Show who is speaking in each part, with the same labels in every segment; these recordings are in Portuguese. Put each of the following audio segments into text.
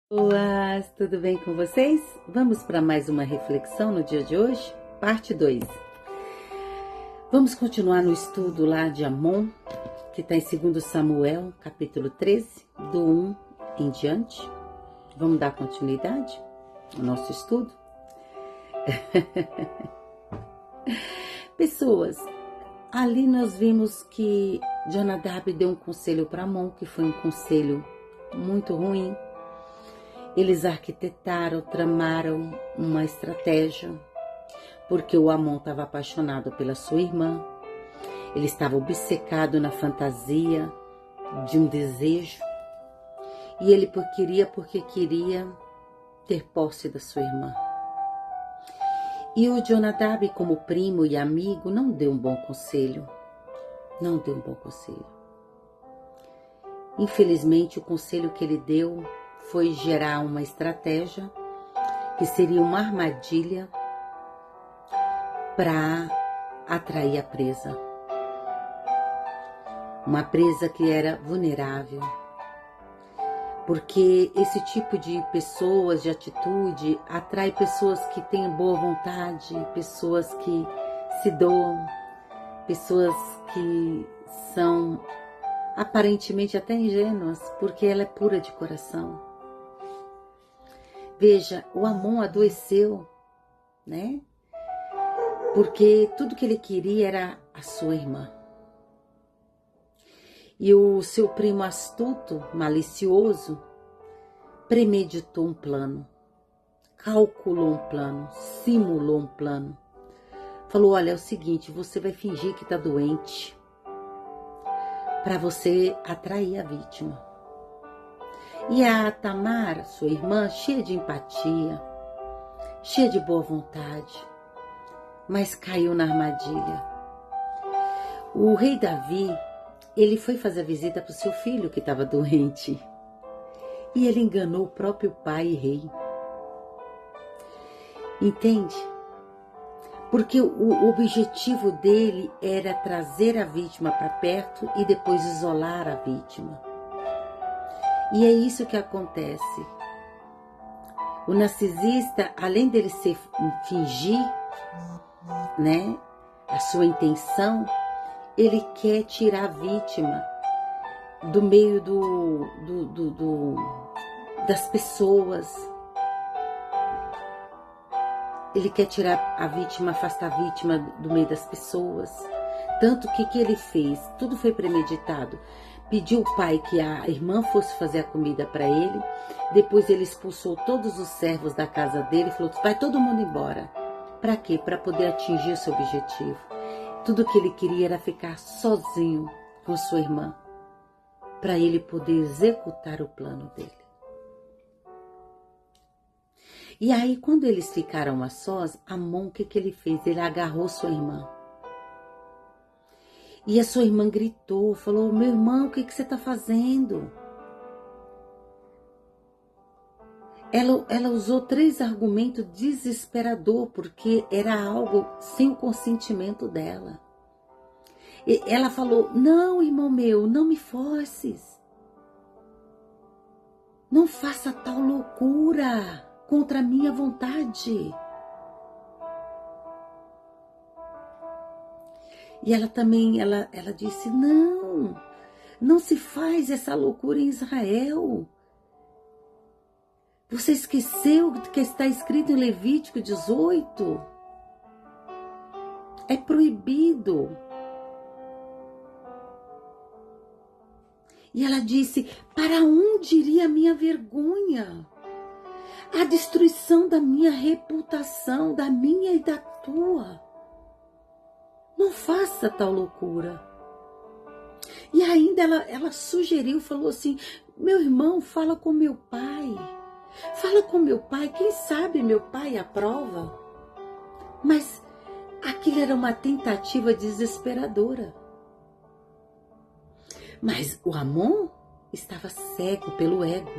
Speaker 1: Boas, tudo bem com vocês? Vamos para mais uma reflexão no dia de hoje, parte 2. Vamos continuar no estudo lá de Amon, que está em 2 Samuel, capítulo 13, do 1 em diante. Vamos dar continuidade ao nosso estudo? Pessoas, ali nós vimos que Jonadab deu um conselho para Amon, que foi um conselho muito ruim. Eles arquitetaram, tramaram uma estratégia, porque o Amon estava apaixonado pela sua irmã, ele estava obcecado na fantasia de um desejo, e ele porque queria ter posse da sua irmã. E o Jonadab, como primo e amigo, não deu um bom conselho. Não deu um bom conselho. Infelizmente, o conselho que ele deu foi gerar uma estratégia que seria uma armadilha para atrair a presa. Uma presa que era vulnerável. Porque esse tipo de pessoas, de atitude, atrai pessoas que têm boa vontade, pessoas que se doam, pessoas que são aparentemente até ingênuas, porque ela é pura de coração. Veja, o Amon adoeceu, né? Porque tudo que ele queria era a sua irmã. E o seu primo astuto, malicioso, premeditou um plano, calculou um plano, simulou um plano. Falou, olha, é o seguinte, você vai fingir que está doente para você atrair a vítima. E a Tamar, sua irmã, cheia de empatia, cheia de boa vontade, mas caiu na armadilha. O rei Davi, ele foi fazer visita para o seu filho que estava doente. E ele enganou o próprio pai e rei. Entende? Porque o objetivo dele era trazer a vítima para perto e depois isolar a vítima. E é isso que acontece. O narcisista, além dele fingir, né, a sua intenção, ele quer tirar a vítima do meio das pessoas. Ele quer tirar a vítima, afastar a vítima do meio das pessoas. Tanto que ele fez? Tudo foi premeditado. Pediu o pai que a irmã fosse fazer a comida para ele. Depois ele expulsou todos os servos da casa dele e falou, vai todo mundo embora. Para quê? Para poder atingir o seu objetivo. Tudo que ele queria era ficar sozinho com sua irmã, para ele poder executar o plano dele. E aí, quando eles ficaram a sós, Amon, o que ele fez? Ele agarrou sua irmã. E a sua irmã gritou, falou, meu irmão, o que você está fazendo? Ela usou 3 argumentos desesperadores, porque era algo sem o consentimento dela. E ela falou, não, irmão meu, não me forces. Não faça tal loucura contra a minha vontade. E ela também, ela disse, não se faz essa loucura em Israel. Você esqueceu do que está escrito em Levítico 18? É proibido. E ela disse, para onde iria a minha vergonha? A destruição da minha reputação, da minha e da tua. Não faça tal loucura. E ainda ela sugeriu, falou assim, meu irmão, fala com meu pai. Fala com meu pai, quem sabe meu pai aprova. Mas aquilo era uma tentativa desesperadora. Mas o Amon estava cego pelo ego.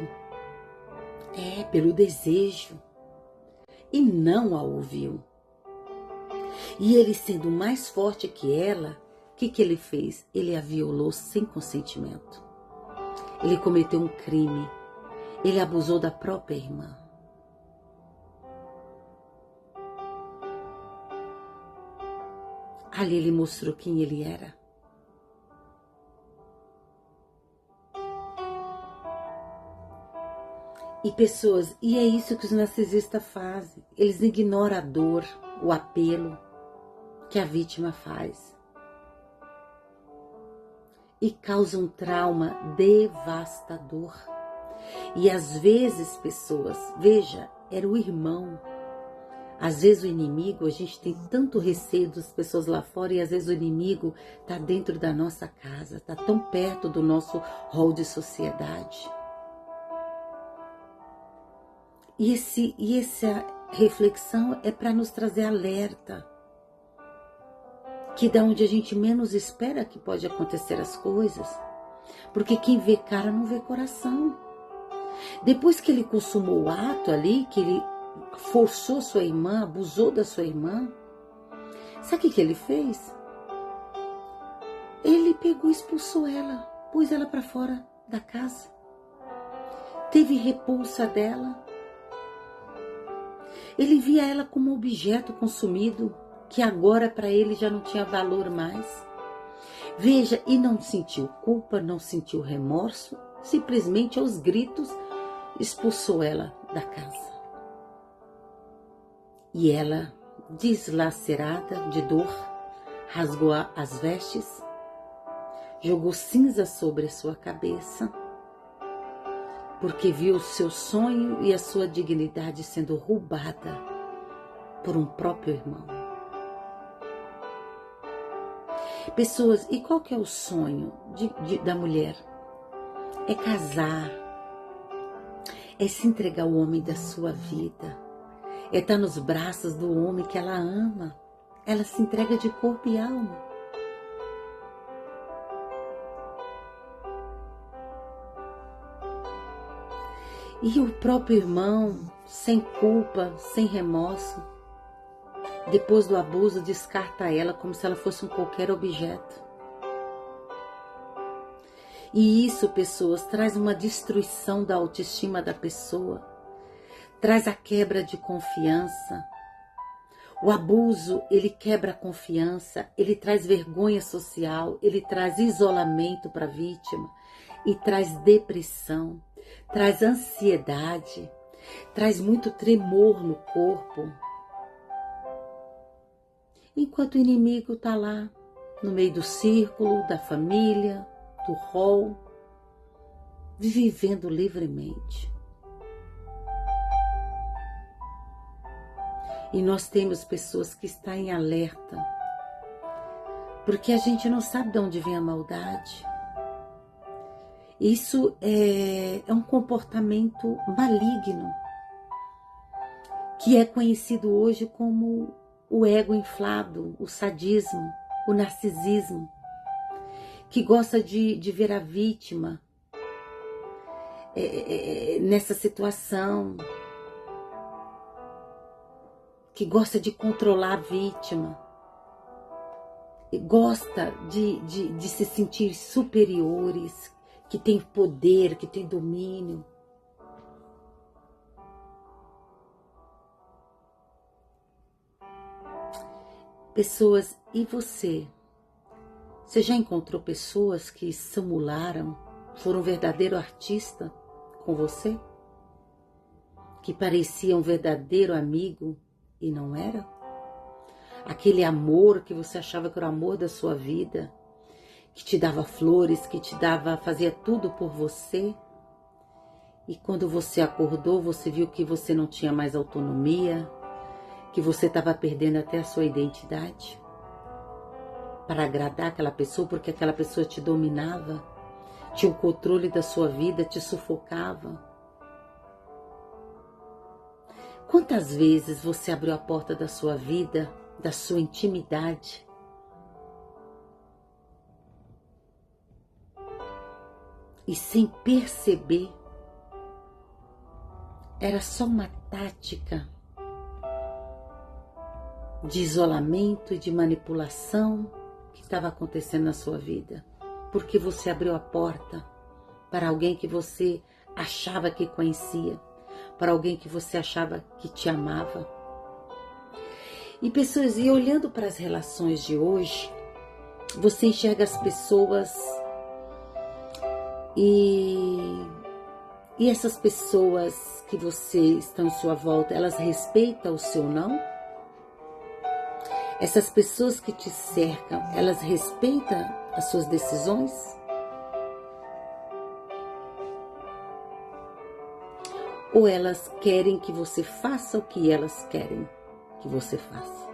Speaker 1: Pelo desejo. E não a ouviu. E ele, sendo mais forte que ela, o que ele fez? Ele a violou sem consentimento. Ele cometeu um crime. Ele abusou da própria irmã. Ali ele mostrou quem ele era. E pessoas, e é isso que os narcisistas fazem. Eles ignoram a dor, o apelo que a vítima faz. E causam um trauma devastador. E às vezes, pessoas, veja, era o irmão. Às vezes o inimigo, a gente tem tanto receio das pessoas lá fora e às vezes o inimigo está dentro da nossa casa, está tão perto do nosso rol de sociedade. E essa reflexão é para nos trazer alerta, que da onde a gente menos espera que pode acontecer as coisas, porque quem vê cara não vê coração. Depois que ele consumou o ato ali, que ele forçou sua irmã, abusou da sua irmã, sabe o que ele fez? Ele pegou e expulsou ela, pôs ela para fora da casa, teve repulsa dela. Ele via ela como objeto consumido, que agora para ele já não tinha valor mais. Veja, e não sentiu culpa, não sentiu remorso, simplesmente aos gritos expulsou ela da casa. E ela, deslacerada de dor, rasgou as vestes, jogou cinza sobre a sua cabeça, porque viu o seu sonho e a sua dignidade sendo roubada por um próprio irmão. Pessoas, e qual que é o sonho da mulher? É casar, é se entregar ao homem da sua vida, é estar nos braços do homem que ela ama, ela se entrega de corpo e alma. E o próprio irmão, sem culpa, sem remorso, depois do abuso, descarta ela como se ela fosse um qualquer objeto. E isso, pessoas, traz uma destruição da autoestima da pessoa, traz a quebra de confiança. O abuso, ele quebra a confiança, ele traz vergonha social, ele traz isolamento para a vítima e traz depressão, traz ansiedade, traz muito tremor no corpo. Enquanto o inimigo está lá, no meio do círculo, da família, do rol, vivendo livremente. E nós temos pessoas que estão em alerta, porque a gente não sabe de onde vem a maldade. Isso é um comportamento maligno, que é conhecido hoje como o ego inflado, o sadismo, o narcisismo, que gosta de ver a vítima nessa situação, que gosta de controlar a vítima, gosta de se sentir superiores, que tem poder, que tem domínio. Pessoas, e você? Você já encontrou pessoas que simularam, foram um verdadeiro artista com você? Que parecia um verdadeiro amigo e não era? Aquele amor que você achava que era o amor da sua vida, que te dava flores, que te fazia tudo por você. E quando você acordou, você viu que você não tinha mais autonomia, que você estava perdendo até a sua identidade para agradar aquela pessoa, porque aquela pessoa te dominava, tinha o controle da sua vida, te sufocava. Quantas vezes você abriu a porta da sua vida, da sua intimidade, e sem perceber, era só uma tática de isolamento e de manipulação que estava acontecendo na sua vida, porque você abriu a porta para alguém que você achava que conhecia, para alguém que você achava que te amava. E pessoas, e olhando para as relações de hoje, você enxerga as pessoas e essas pessoas que você estão em sua volta, elas respeitam o seu não? Essas pessoas que te cercam, elas respeitam as suas decisões? Ou elas querem que você faça o que elas querem que você faça?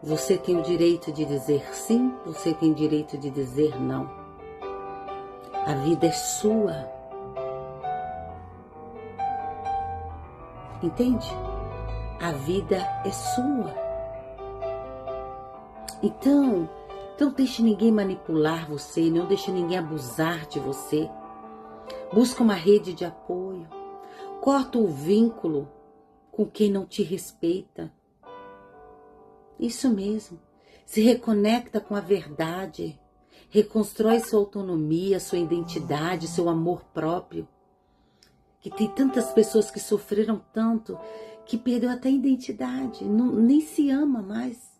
Speaker 1: Você tem o direito de dizer sim, você tem o direito de dizer não. A vida é sua. Entende? A vida é sua. Então deixe ninguém manipular você, não deixe ninguém abusar de você. Busca uma rede de apoio. Corta o vínculo com quem não te respeita. Isso mesmo. Se reconecta com a verdade. Reconstrói sua autonomia, sua identidade, seu amor próprio. Que tem tantas pessoas que sofreram tanto, que perdeu até a identidade, nem se ama mais.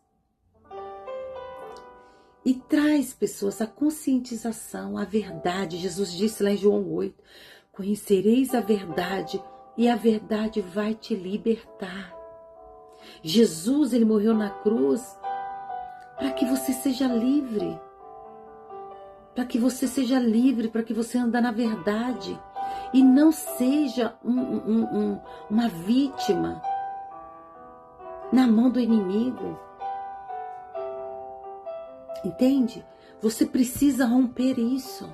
Speaker 1: E traz, pessoas, a conscientização, a verdade. Jesus disse lá em João 8, conhecereis a verdade e a verdade vai te libertar. Jesus, ele morreu na cruz para que você seja livre. Para que você seja livre, para que você ande na verdade. E não seja uma vítima na mão do inimigo. Entende? Você precisa romper isso.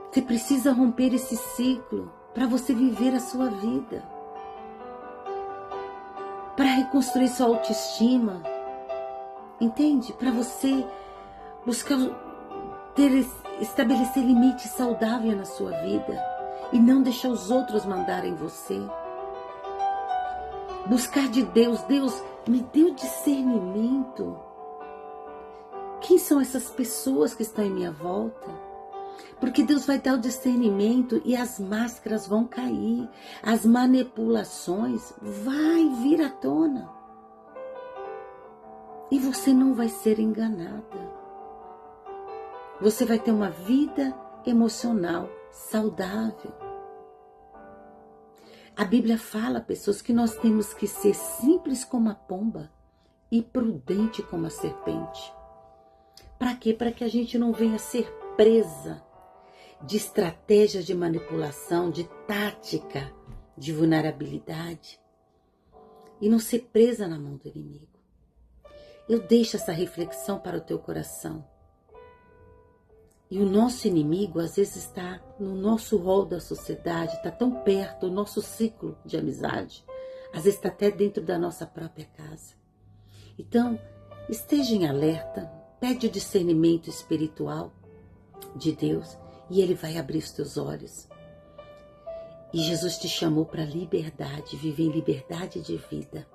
Speaker 1: Você precisa romper esse ciclo para você viver a sua vida. Para reconstruir sua autoestima. Entende? Para você buscar estabelecer limites saudáveis na sua vida e não deixar os outros mandarem você. Buscar de Deus. Deus, me deu discernimento. Quem são essas pessoas que estão em minha volta? Porque Deus vai dar o discernimento e as máscaras vão cair. As manipulações vai vir à tona. E você não vai ser enganada. Você vai ter uma vida emocional saudável. A Bíblia fala, pessoas, que nós temos que ser simples como a pomba e prudente como a serpente. Para quê? Para que a gente não venha ser presa de estratégias de manipulação, de tática, de vulnerabilidade. E não ser presa na mão do inimigo. Eu deixo essa reflexão para o teu coração. E o nosso inimigo, às vezes, está no nosso rol da sociedade, está tão perto, o nosso ciclo de amizade. Às vezes está até dentro da nossa própria casa. Então, esteja em alerta, pede o discernimento espiritual de Deus e Ele vai abrir os teus olhos. E Jesus te chamou para liberdade, viver em liberdade de vida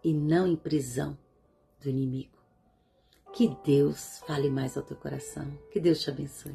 Speaker 1: e não em prisão do inimigo. Que Deus fale mais ao teu coração. Que Deus te abençoe.